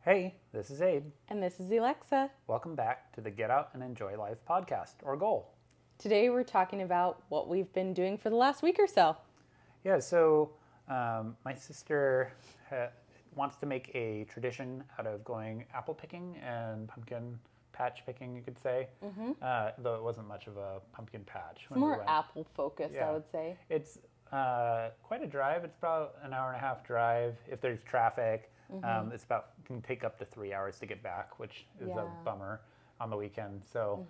Hey, this is Abe. And this is Alexa. Welcome back to the Get Out and Enjoy Life podcast, or GOEL. Today we're talking about what we've been doing for the last week or so. Yeah, so my sister wants to make a tradition out of going apple picking and pumpkin patch picking, you could say. Though it wasn't much of a pumpkin patch. It's more apple focused, I would say. It's quite a drive. It's about an hour and a half drive if there's traffic. It's can take up to 3 hours to get back, which is a bummer on the weekend. So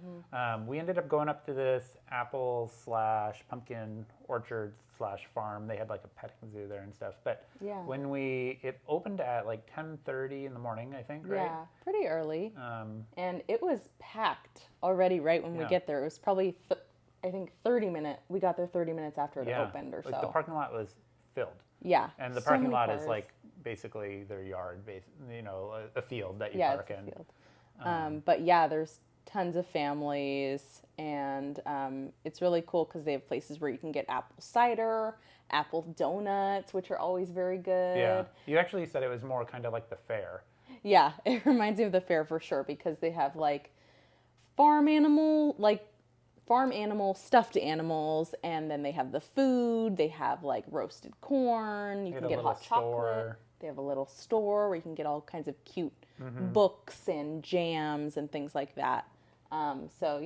we ended up going up to this apple / pumpkin orchard / farm. They had like a petting zoo there and stuff. But when it opened at like 10:30 in the morning, I think, right? Yeah, pretty early. And it was packed already right when we get there. It was probably, I think, 30 minutes. We got there 30 minutes after it opened or so. Like the parking lot was filled. Yeah. And the parking lot is like basically their yard, a field that you park in. Field. But yeah, there's tons of families, and it's really cool because they have places where you can get apple cider, apple donuts, which are always very good. Yeah, you actually said it was more kind of like the fair. Yeah, it reminds me of the fair for sure because they have like farm animal, stuffed animals, and then they have the food. They have like roasted corn. You can get hot chocolate. They have a little store where you can get all kinds of cute books and jams and things like that. So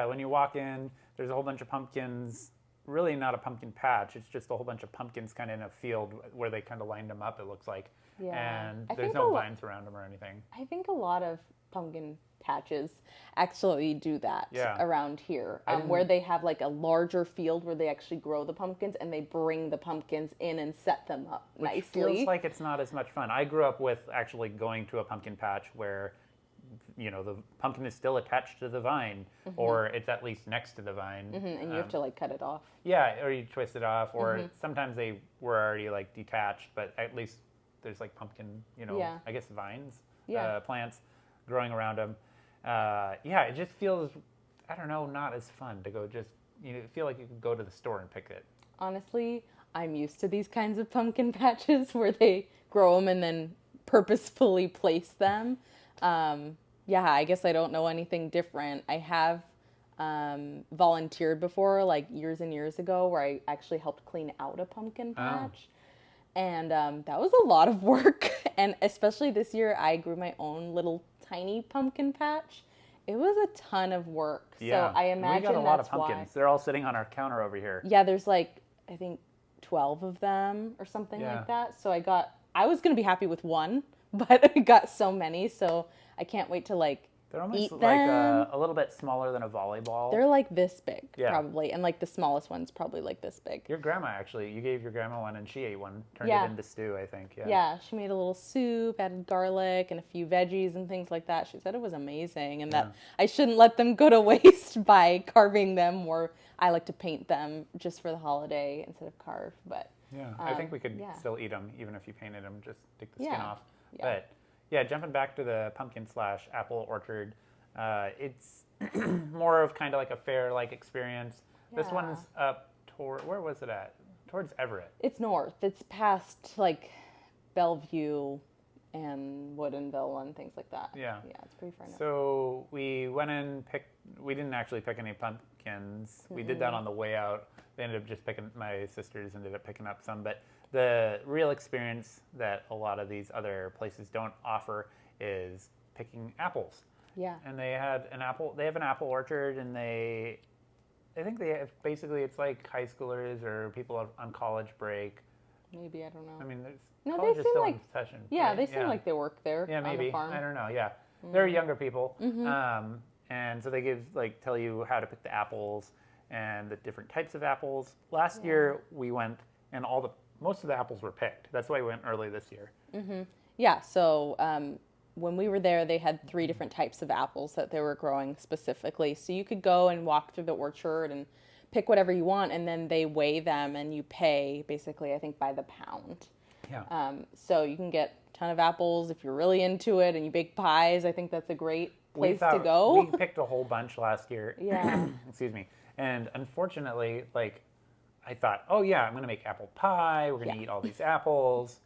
when you walk in, there's a whole bunch of pumpkins. Really not a pumpkin patch. It's just a whole bunch of pumpkins kind of in a field where they kind of lined them up, it looks like. Yeah. And there's no vines around them or anything. I think a lot of pumpkin patches actually do that around here, where they have like a larger field where they actually grow the pumpkins and they bring the pumpkins in and set them up nicely. Feels like it's not as much fun. I grew up with actually going to a pumpkin patch where the pumpkin is still attached to the vine, or it's at least next to the vine. And you have to like cut it off. Yeah, or you twist it off, or sometimes they were already like detached, but at least there's like pumpkin, I guess vines, plants growing around them. It just feels, I don't know, not as fun to go feel like you could go to the store and pick it. Honestly, I'm used to these kinds of pumpkin patches where they grow them and then purposefully place them. I guess I don't know anything different. I have volunteered before, like years and years ago, where I actually helped clean out a pumpkin patch. And that was a lot of work. And especially this year, I grew my own little tiny pumpkin patch. It was a ton of work. Yeah. So I imagine we got a lot of that's pumpkins. why. They're all sitting on our counter over here. Yeah, there's like, I think 12 of them or something like that. So I was going to be happy with one, but I got so many. So I can't wait to they're almost eat like them. A little bit smaller than a volleyball. They're like this big, probably. And like the smallest one's probably like this big. Your grandma, actually, you gave your grandma one and she ate one. Turned it into stew, I think. Yeah, she made a little soup, added garlic and a few veggies and things like that. She said it was amazing and that I shouldn't let them go to waste by carving them, or I like to paint them just for the holiday instead of carve. But I think we could still eat them even if you painted them, just take the skin off. But jumping back to the pumpkin / apple orchard, it's more of kind of like a fair-like experience. This one's up toward, where was it at? Towards Everett. It's north. It's past like Bellevue and Woodinville and things like that. Yeah, it's pretty far north. So we went in, we didn't actually pick any pumpkins. We did that on the way out. They ended up just my sisters ended up picking up some, but the real experience that a lot of these other places don't offer is picking apples. Yeah. And they have an apple orchard, and I think they have, basically it's like high schoolers or people on college break. Maybe, I don't know. I mean, college is still in session. Yeah, right? They seem like they work there. Yeah, maybe. On the farm. I don't know. Yeah. They're younger people. And so they tell you how to pick the apples and the different types of apples. Last year we went and most of the apples were picked. That's why we went early this year. Yeah, so when we were there, they had 3 different types of apples that they were growing specifically. So you could go and walk through the orchard and pick whatever you want, and then they weigh them and you pay basically, I think, by the pound. Yeah. So you can get a ton of apples if you're really into it, and you bake pies. I think that's a great place to go. We picked a whole bunch last year. Yeah. Excuse me. And unfortunately, I thought, I'm going to make apple pie. We're going to eat all these apples.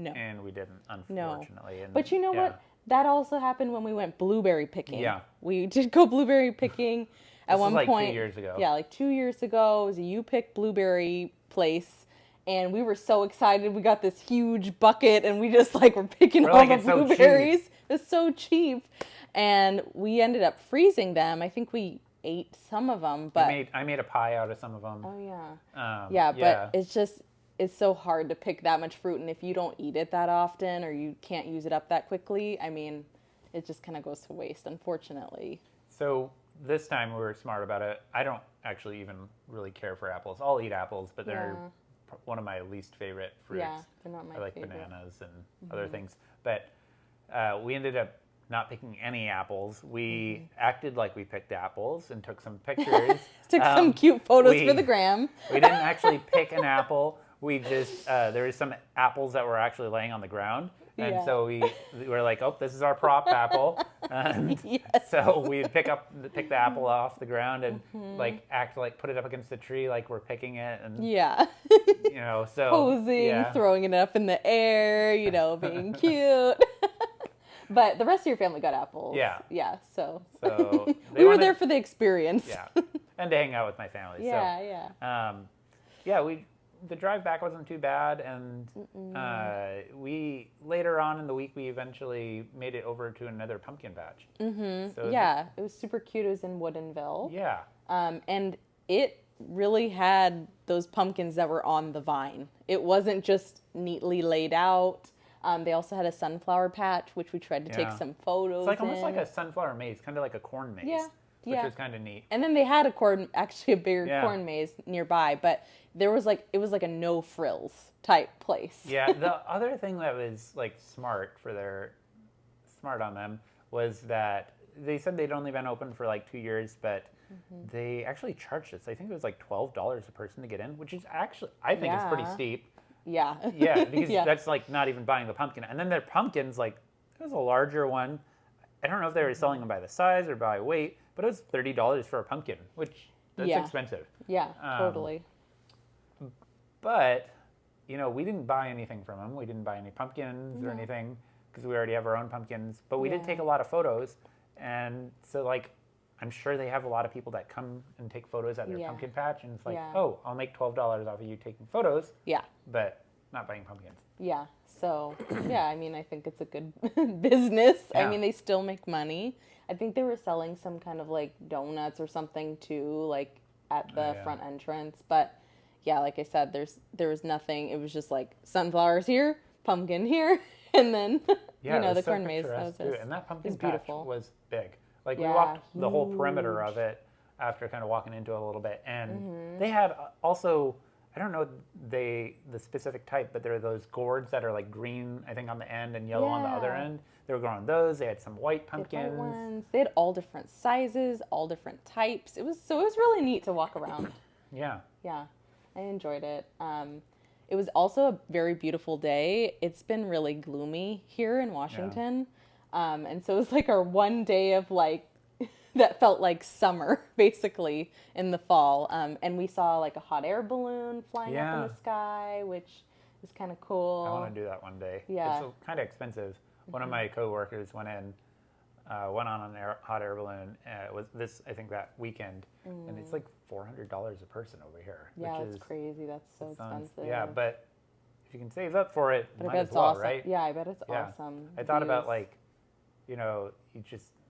No. And we didn't, No. unfortunately. And, but you know what? That also happened when we went blueberry picking. Yeah. We did go blueberry picking at one like point. 2 years ago. Yeah, like 2 years ago. It was a You Pick blueberry place. And we were so excited. We got this huge bucket and we just like were picking all the blueberries. It was so cheap. And we ended up freezing them. I think we ate some of them, but I made a pie out of some of them. Oh yeah. But it's so hard to pick that much fruit, and if you don't eat it that often or you can't use it up that quickly, I mean, it just kind of goes to waste, unfortunately. So this time we were smart about it. I don't actually even really care for apples. I'll eat apples, but they're one of my least favorite fruits. Yeah, they're not my favorite. I like bananas and other things. But we ended up not picking any apples. We acted like we picked apples and took some pictures. Took some cute photos for the gram. We didn't actually pick an apple. We just, there was some apples that were actually laying on the ground. And so we were like, oh, this is our prop apple. And so we pick the apple off the ground and like act like, put it up against the tree like we're picking it. And, you know, so. Posing, throwing it up in the air, you know, being cute. But the rest of your family got apples. Yeah. Yeah, so we were there for the experience. Yeah. And to hang out with my family. The drive back wasn't too bad, and we later on in the week we eventually made it over to another pumpkin patch. So it was super cute. It was in Woodinville. Yeah. And it really had those pumpkins that were on the vine. It wasn't just neatly laid out. They also had a sunflower patch, which we tried to take some photos. It's like almost like a sunflower maze, kind of like a corn maze. Which was kind of neat. And then they had a bigger corn maze nearby, but it was like a no frills type place. Yeah, the other thing that was like smart on them was that they said they'd only been open for like 2 years, but they actually charged us. I think it was like $12 a person to get in, which is actually, I think is pretty steep. Yeah. Yeah, because that's like not even buying the pumpkin. And then their pumpkins, like, it was a larger one. I don't know if they were selling them by the size or by weight, but it was $30 for a pumpkin, which that's expensive. Yeah, totally. But, you know, we didn't buy anything from them. We didn't buy any pumpkins or anything because we already have our own pumpkins. But we did take a lot of photos. And so, like, I'm sure they have a lot of people that come and take photos at their pumpkin patch. And it's like, oh, I'll make $12 off of you taking photos. Yeah. But not buying pumpkins. Yeah. So, I mean, I think it's a good business. Yeah. I mean, they still make money. I think they were selling some kind of, like, donuts or something, too, like, at the front entrance. But, yeah, like I said, there was nothing. It was just, like, sunflowers here, pumpkin here, and then, the corn maze. And that pumpkin patch was big. Like, we walked the whole perimeter of it after kind of walking into it a little bit. And they had also... I don't know the specific type, but there are those gourds that are like green, I think, on the end and yellow on the other end. They were growing those. They had some white pumpkins. They had all different sizes, all different types. It was really neat to walk around. Yeah. Yeah, I enjoyed it. It was also a very beautiful day. It's been really gloomy here in Washington. Yeah. And so it was like our one day of like, that felt like summer, basically, in the fall. And we saw like a hot air balloon flying up in the sky, which is kind of cool. I want to do that one day. Yeah. It's kind of expensive. One of my coworkers went on a hot air balloon. Was this, I think, that weekend. And it's like $400 a person over here. Yeah, which that's crazy. That's so expensive. Yeah, but if you can save up for it, but might as well, awesome. right? Yeah, I bet it's awesome. I thought about like,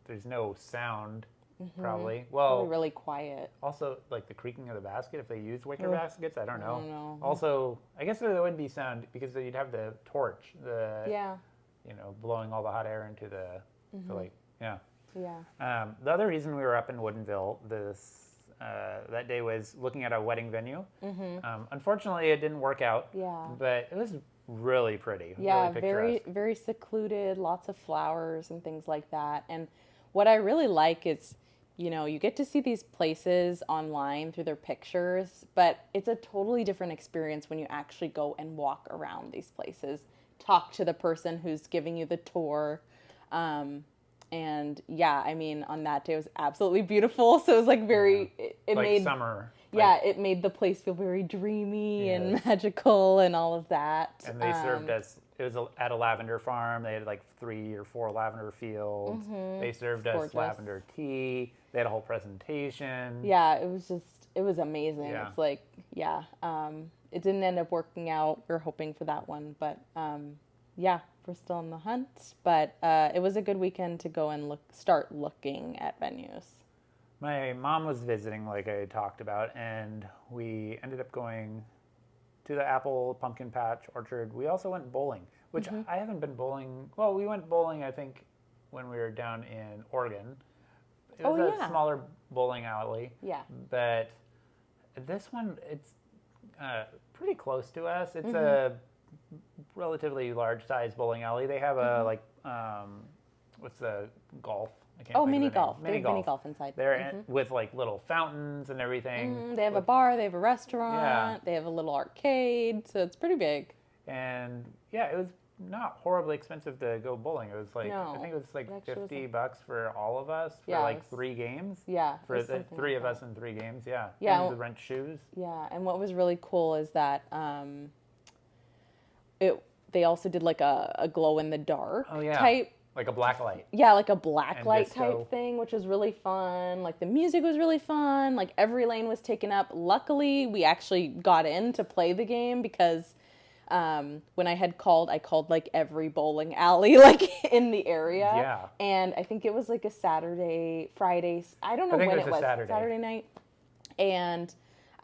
there's no sound, probably. Well, probably really quiet. Also, like the creaking of the basket, if they use wicker baskets, I don't know. Also, I guess there would be sound because you'd have the torch, blowing all the hot air into the, the other reason we were up in Woodinville that day was looking at a wedding venue. Unfortunately, it didn't work out. Yeah. But it was really pretty. Yeah, really very, very secluded, lots of flowers and things like that. And what I really like is, you get to see these places online through their pictures, but it's a totally different experience when you actually go and walk around these places, talk to the person who's giving you the tour. And yeah, I mean, on that day it was absolutely beautiful. So it was like it like made summer. It made the place feel very dreamy and magical and all of that. And they served us, it was at a lavender farm. They had like 3 or 4 lavender fields. They served us gorgeous. lavender tea. They had a whole presentation. Yeah, it was amazing. Yeah. It's like, yeah, it didn't end up working out. We were hoping for that one, but yeah, we're still on the hunt. But it was a good weekend to go and start looking at venues. My mom was visiting, like I talked about, and we ended up going to the apple pumpkin patch orchard. We also went bowling, which I haven't been bowling. Well, we went bowling, I think, when we were down in Oregon. It was a smaller bowling alley. Yeah. But this one, it's pretty close to us. It's a relatively large size bowling alley. They have a what's the golf? I can't think of the mini name. golf. Mini They have golf. mini golf inside. They're with like little fountains and everything. They have a bar. They have a restaurant. Yeah. They have a little arcade. So it's pretty big. And yeah, it was not horribly expensive to go bowling. It was like No, I think it was like it actually $50 for all of us for Yeah, it like was- 3 games. Yeah. it For was the something 3 like of that. us in 3 games, yeah. Yeah. And the rent shoes. Yeah, and what was really cool is that they also did like a glow in the dark type. Like a black light. Yeah, like a black And light disco. type thing, which was really fun. Like the music was really fun. Like every lane was taken up. Luckily, we actually got in to play the game because when I called like every bowling alley like in the area. Yeah. And I think it was like a Friday. I don't know I think when it was a Saturday. Saturday night. And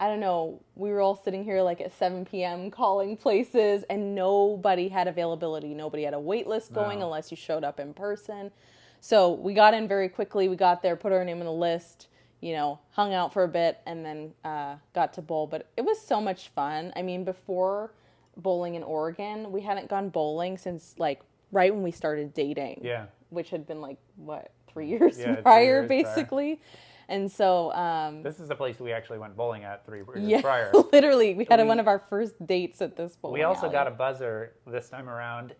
I don't know, we were all sitting here like at 7 p.m. calling places and nobody had availability. Nobody had a wait list going unless you showed up in person. So we got in very quickly. We got there, put our name on the list, hung out for a bit and then got to bowl. But it was so much fun. I mean, before bowling in Oregon, we hadn't gone bowling since like right when we started dating. Yeah. Which had been like, 3 years Yeah, 3 prior, years prior. basically. And so, This is the place we actually went bowling at 3 years prior. literally, we had one of our first dates at this bowling We also alley. got a buzzer this time around,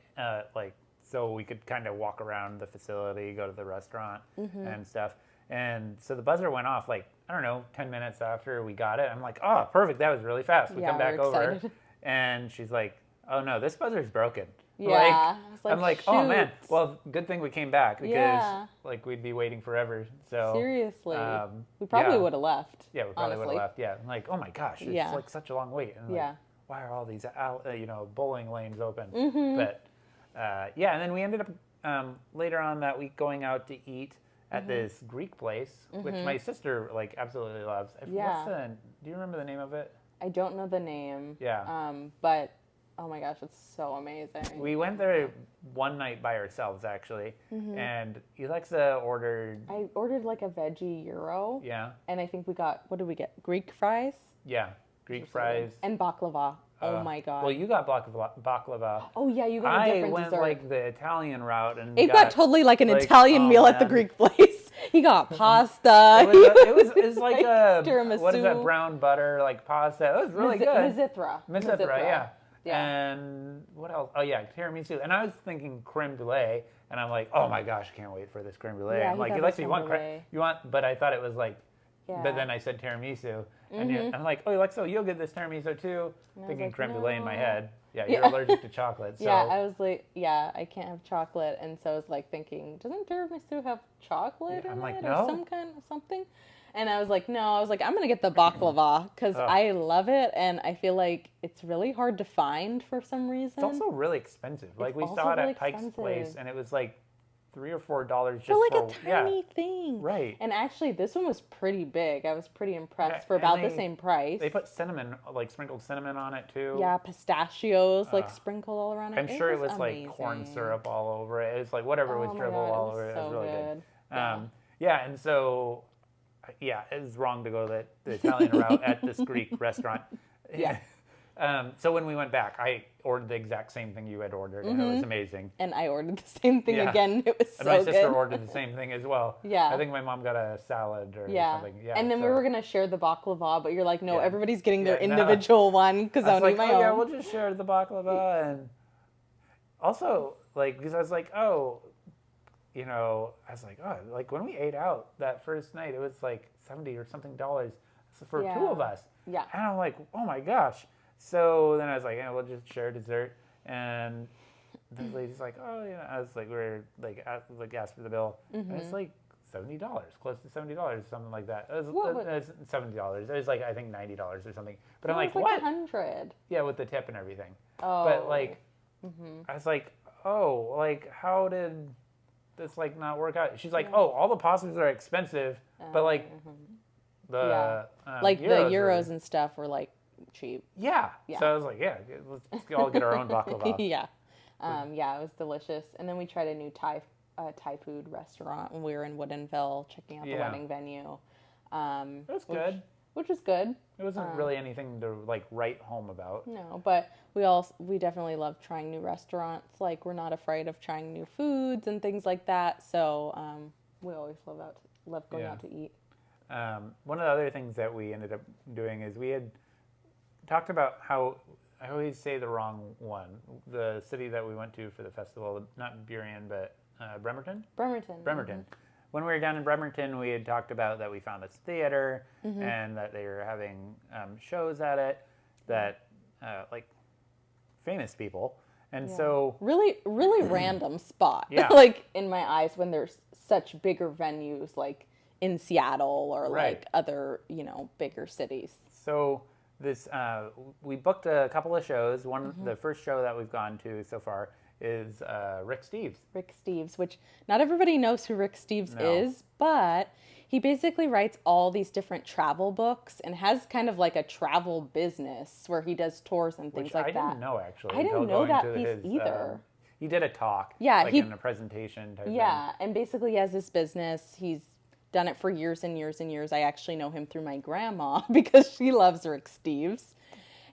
so we could kind of walk around the facility, go to the restaurant and stuff. And so the buzzer went off 10 minutes after we got it. I'm like, oh, perfect. That was really fast. We Yeah, come back we're over excited. and she's like, oh no, this buzzer's broken. Yeah. I was I'm like, oh man, shoot. well, good thing we came back because Yeah. we'd be waiting forever. So Seriously. We probably would have left. Yeah, we probably would honestly. have left. Yeah, I'm like, oh my gosh, it's Yeah. like such a long wait. And Yeah. like, why are all these bowling lanes open? But yeah, and then we ended up later on that week going out to eat at this Greek place, which my sister absolutely loves. Yeah. Do you remember the name of it? I don't know the name. Yeah. But oh my gosh, it's so amazing. We went there one night by ourselves actually, and Alexa ordered. I ordered like a veggie gyro. Yeah. And I think we got, what did we get? Greek fries? Yeah. Greek fries. And baklava. Oh my god. Well, you got baklava. Oh yeah, you got a I different went dessert. like the Italian route and Abe got totally like an like, Italian oh, meal at the man. Greek place. He got pasta. it was like a tiramisu. what is that brown butter like pasta? It was really good. Mizithra. Yeah. Yeah. And what else? Oh yeah, tiramisu. And I was thinking creme brulee, and I'm like, oh my gosh, I can't wait for this creme brulee. Yeah, I'm he like, got Alexa, the you want creme brulee. you want? But I thought it was like. Yeah. But then I said tiramisu, and I'm like, oh Alexa, you'll get this tiramisu too. Thinking like, creme brulee in my no. head. Yeah, you're allergic to chocolate. So. Yeah, I was like, I can't have chocolate, and so I was like thinking, doesn't tiramisu have chocolate in I'm like, it no. or some kind of something? And I was like, no. I was like, I'm gonna get the baklava because I love it, and I feel like it's really hard to find for some reason. It's also really expensive. Like we also saw it really at Pike's expensive. place, and it was like $3 or $4 just for like for a tiny thing, right. And actually, this one was pretty big. I was pretty impressed Yeah, for and about the same price. They put cinnamon, like sprinkled cinnamon on it too. Yeah, pistachios like sprinkled all around it. I'm sure it was amazing. like corn syrup all over it. It was like whatever was Oh my dribbled God, all over it. It so was really good. Yeah. Yeah, and so yeah, it was wrong to go the Italian route at this Greek restaurant. Yeah. So when we went back, I ordered the exact same thing you had ordered, and it was amazing. And I ordered the same thing Yeah. again. It was so And my sister good. ordered the same thing as well. Yeah. I think my mom got a salad or Yeah. something. Yeah. And then we so- were going to share the baklava, but you're like, no, Yeah. everybody's getting their Yeah, no. individual one because I I was don't like, need my oh yeah, own. we'll just share the baklava, and also because I was like, oh, I was like, oh, like when we ate out that first night, it was like $70 or something for two of us. Yeah. And I'm like, oh my gosh. So then I was like, yeah, we'll just share dessert, and the lady's like, oh, you know, I was like, we're like, asked for the bill. And it's like $70, close to $70, something like that. It was $70. It was like, I think $90 or something. But I'm like, like what? 100. Yeah, with the tip and everything. Oh. But like, I was like, oh, like, how did this like not work out? She's like, oh, all the pastas are expensive, but like the like the euros and stuff were like cheap. Yeah. So I was like, yeah, let's all get our own baklava. Yeah. Yeah, it was delicious. And then we tried a new Thai food restaurant when we were in Woodinville checking out the wedding venue. It was good. Which was good. It wasn't really anything to like write home about. No, but we definitely love trying new restaurants. Like we're not afraid of trying new foods and things like that. So we always love going out to eat. One of the other things that we ended up doing is we had talked about how I always say the wrong one. The city that we went to for the festival, not Burien, but Bremerton. Bremerton. When we were down in Bremerton, we had talked about that we found this theater and that they were having shows at it that like famous people. And so really random spot. Yeah. Like in my eyes when there's such bigger venues like in Seattle or like other, bigger cities. So this we booked a couple of shows. The first show that we've gone to so far is Rick Steves. Rick Steves, which not everybody knows who Rick Steves is, but he basically writes all these different travel books and has kind of like a travel business where he does tours and things like that. I didn't know, actually. I didn't know that piece either. He did a talk, in a presentation type thing. And basically he has this business. He's done it for years and years and years. I actually know him through my grandma because she loves Rick Steves.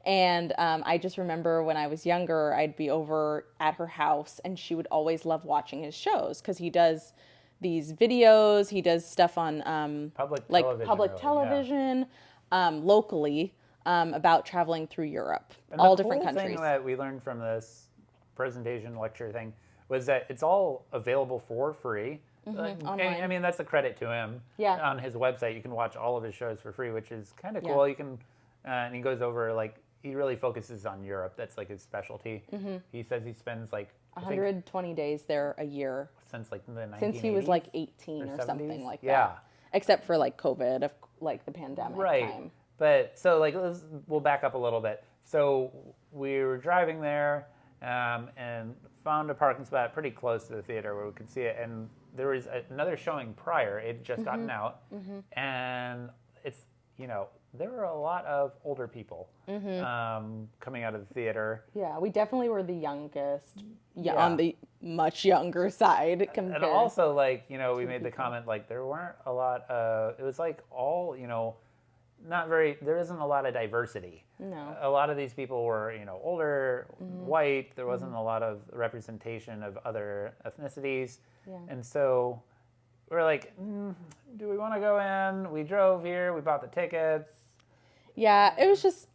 And I just remember when I was younger, I'd be over at her house and she would always love watching his shows because he does these videos. He does stuff on public television locally about traveling through Europe, and all different countries. The thing that we learned from this presentation lecture thing was that it's all available for free. I mean, that's a credit to him. Yeah. On his website, you can watch all of his shows for free, which is kind of cool. You can, and he goes over like he really focuses on Europe. That's like his specialty. He says he spends like 120 days there a year since like the 1980s. Since he was like 18 or something like that. Yeah. Except for like COVID, like the pandemic time. But so like we'll back up a little bit. So we were driving there and found a parking spot pretty close to the theater where we could see it, and there was another showing prior. It had just gotten out, and it's there were a lot of older people coming out of the theater. Yeah, we definitely were the youngest, on the much younger side compared. And also, like, we made the comment, like, there weren't a lot of, it was like all, there isn't a lot of diversity. No. A lot of these people were, older, white. There wasn't a lot of representation of other ethnicities. Yeah. And so we're like, do we want to go in? We drove here. We bought the tickets. Yeah, it was just,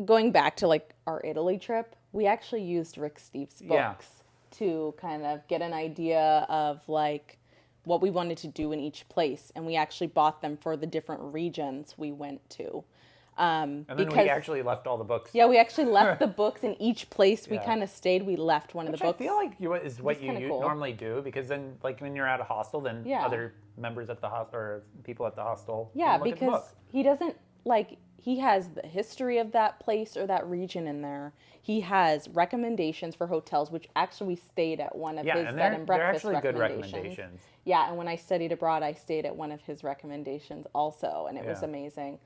going back to like our Italy trip, we actually used Rick Steves' books to kind of get an idea of like what we wanted to do in each place. And we actually bought them for the different regions we went to. And then we actually left all the books. Yeah, we actually left the books in each place we kind of stayed. We left one of the books. I feel like is what you normally do, because then, like, when you're at a hostel, then other members at the hostel or people at the hostel can look at the book. He doesn't, like, he has the history of that place or that region in there. He has recommendations for hotels, which actually we stayed at one of his bed and breakfast they're actually recommendations. Good recommendations. Yeah, and when I studied abroad, I stayed at one of his recommendations also, and it was amazing.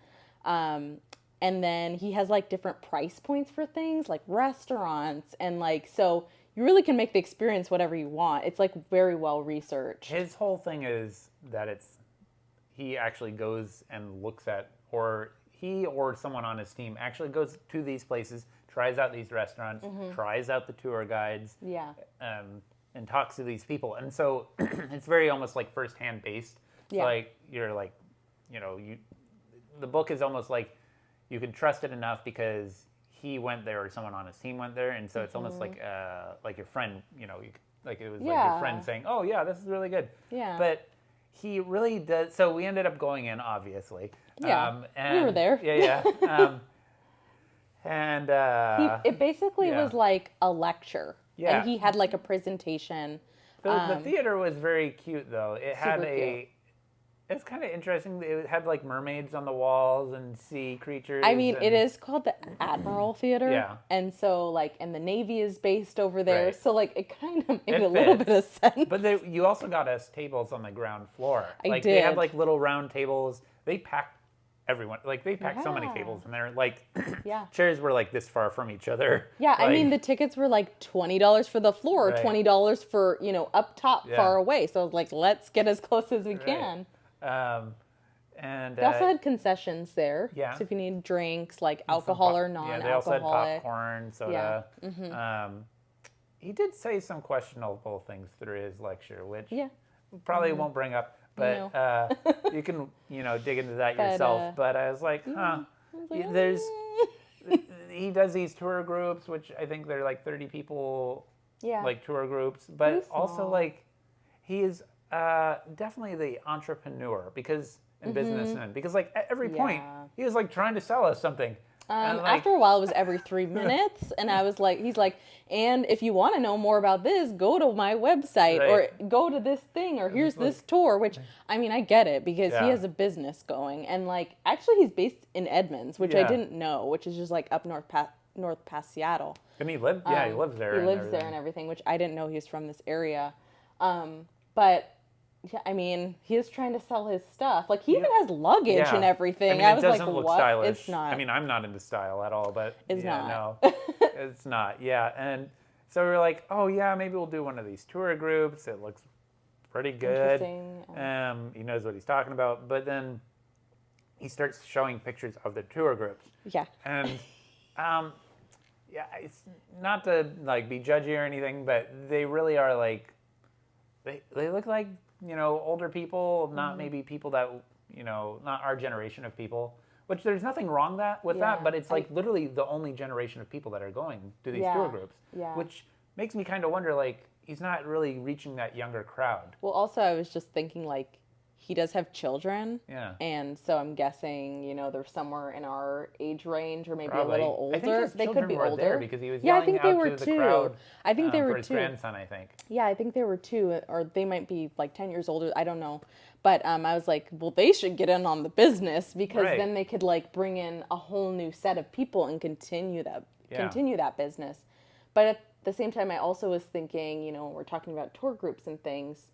And then he has like different price points for things like restaurants and like, so you really can make the experience whatever you want. It's like very well researched. His whole thing is that he actually goes and looks at, or he or someone on his team actually goes to these places, tries out these restaurants, tries out the tour guides, and talks to these people. And so it's very almost like firsthand based. It's like, you're like, the book is almost like you can trust it enough because he went there or someone on his team went there, and so it's almost like your friend, like it was like your friend saying, "Oh yeah, this is really good." Yeah. But he really does. So we ended up going in, obviously. Yeah. And we were there. Yeah. And It basically yeah. was like a lecture. Yeah. And he had like a presentation. The theater was very cute, though. It had Super cute. It's kind of interesting. It had like mermaids on the walls and sea creatures. I mean, and, it is called the Admiral Theater. Yeah. And so, like, and the Navy is based over there. Right. So, like, it kind of made It a little fits. bit of sense. But you also got us tables on the ground floor. I Like, they had did. like little round tables. They packed everyone. Like, they packed so many Yeah. tables, and they're like, Yeah. chairs were like this far from each other. Yeah, I Like, mean, the tickets were like $20 for the floor, Right. $20 for, up top Yeah. far away. So I was like, let's get as close as we Right. can. And They also had concessions there. yeah. So if you need drinks, like alcohol or Yeah, non-alcoholic. they also had popcorn, soda. Yeah. He did say some questionable things through his lecture, which Yeah. probably won't bring up, but No. you can, dig into that But, yourself. But I was like, huh. I was like, There's he does these tour groups, which I think they're like 30 people, yeah. like tour groups. But Pretty also small. like he is definitely the entrepreneur and businessman because like at every point Yeah. he was like trying to sell us something. And, like, After a while, it was every 3 minutes, and I was like, he's like, and if you want to know more about this, go to my website Right. or go to this thing or here's like- this tour. Which I mean, I get it because Yeah. he has a business going, and like actually he's based in Edmonds, which I Yeah. didn't know, which is just like up north past Seattle. and he lived, he lives there. He and lives there everything. and everything, which I didn't know he was from this area. But yeah, I mean, he is trying to sell his stuff. Like he even has luggage Yeah. and everything. I mean, I it was doesn't like, look what? stylish. It's not. I mean, I'm not into style at all, but It's yeah, not. no, it's not. Yeah, and so we were like, oh yeah, maybe we'll do one of these tour groups. It looks pretty good. Interesting. He knows what he's talking about, but then he starts showing pictures of the tour groups, Yeah. and yeah, it's not to like be judgy or anything, but they really are like they look like older people, not Mm-hmm. maybe people that not our generation of people. Which there's nothing wrong with Yeah, that, but it's like literally the only generation of people that are going to these tour Yeah, groups. yeah. Which makes me kind of wonder, like, he's not really reaching that younger crowd. Well, also, I was just thinking, like, he does have children. Yeah. And so I'm guessing, they're somewhere in our age range or maybe Probably. a little older. I think his They children could be were older. there because he was Yeah, I yelling think they out were to the too. crowd. I think they for were his too. grandson, I think. Yeah, I think they were 2, or they might be like 10 years older. I don't know. But I was like, well, they should get in on the business because Right. then they could like bring in a whole new set of people and continue that business. But at the same time, I also was thinking, when we're talking about tour groups and things,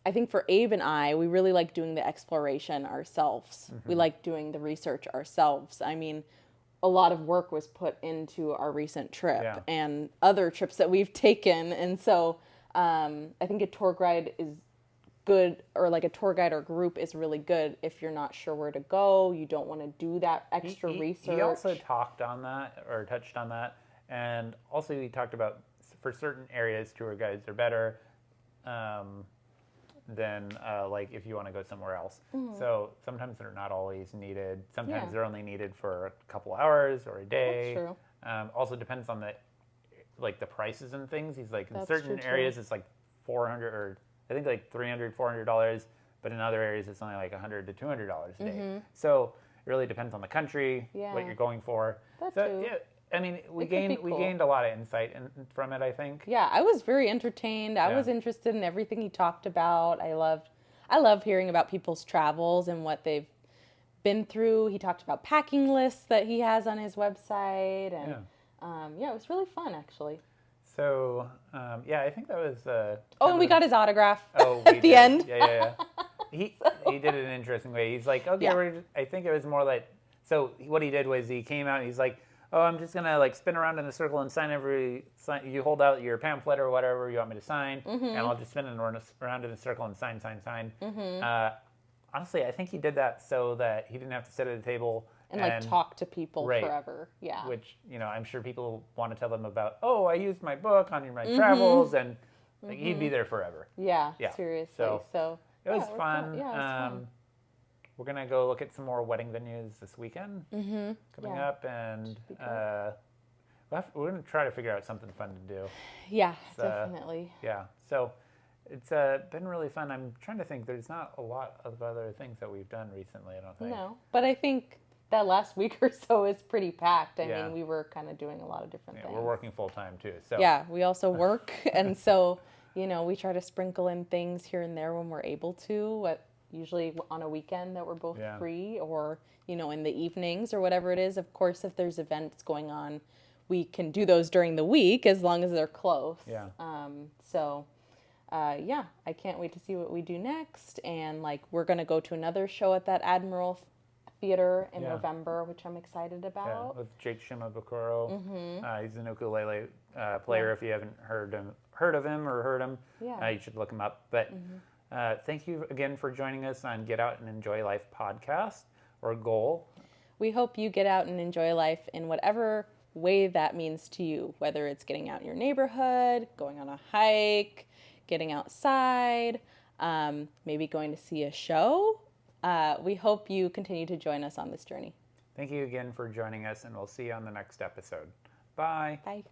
I think for Abe and I, we really like doing the exploration ourselves. We like doing the research ourselves. I mean, a lot of work was put into our recent trip Yeah. and other trips that we've taken. And so I think a tour guide is good, or like a tour guide or group is really good if you're not sure where to go, you don't want to do that extra research. He also touched on that, and also he talked about for certain areas tour guides are better than like if you want to go somewhere else. So sometimes they're not always needed. Sometimes Yeah. they're only needed for a couple hours or a day. That's true. Also depends on the prices and things. He's like in That's certain true, too. areas it's like $400 or I think like $300, $400, but in other areas it's only like $100 to $200 a day. So it really depends on the country, Mm-hmm. Yeah. what you're going for. That so too. yeah, I mean we It could be we cool. gained a lot of insight from it, I think. Yeah, I was very entertained. I Yeah. was interested in everything he talked about. I love hearing about people's travels and what they've been through. He talked about packing lists that he has on his website, and it was really fun actually. So I think that was. Oh, and we got his autograph Oh, at the end. Yeah. He did it in an interesting way. He's like, okay, Yeah. I think it was more like. So what he did was he came out and he's like, oh, I'm just gonna like spin around in a circle and sign you hold out your pamphlet or whatever you want me to sign, and I'll just spin around in a circle and sign. Honestly, I think he did that so that he didn't have to sit at a table And like talk to people Right. forever. Yeah. which I'm sure people want to tell them about. Oh, I used my book on my travels, and like, he'd be there forever. Yeah, Yeah. seriously. So, So It was yeah, fun. Yeah, it was fun. We're gonna go look at some more wedding venues this weekend coming Yeah. up, and be cool. we're gonna try to figure out something fun to do. Yeah, uh, definitely. Yeah, so it's been really fun. I'm trying to think. There's not a lot of other things that we've done recently. I don't think. No, but I think that last week or so is pretty packed. I Yeah. mean, we were kind of doing a lot of different things. We're working full time too. So yeah, we also work. And so, we try to sprinkle in things here and there when we're able to, usually on a weekend that we're both free, or, in the evenings or whatever it is. Of course, if there's events going on, we can do those during the week as long as they're close. Yeah. I can't wait to see what we do next. And we're going to go to another show at that Admiral Theater in November, which I'm excited about. Yeah, with Jake Shimabukuro. He's an ukulele player. If you haven't heard of him, you should look him up. But thank you again for joining us on Get Out and Enjoy Life podcast, or GOEL. We hope you get out and enjoy life in whatever way that means to you, whether it's getting out in your neighborhood, going on a hike, getting outside, maybe going to see a show. We hope you continue to join us on this journey. Thank you again for joining us, and we'll see you on the next episode. Bye. Bye.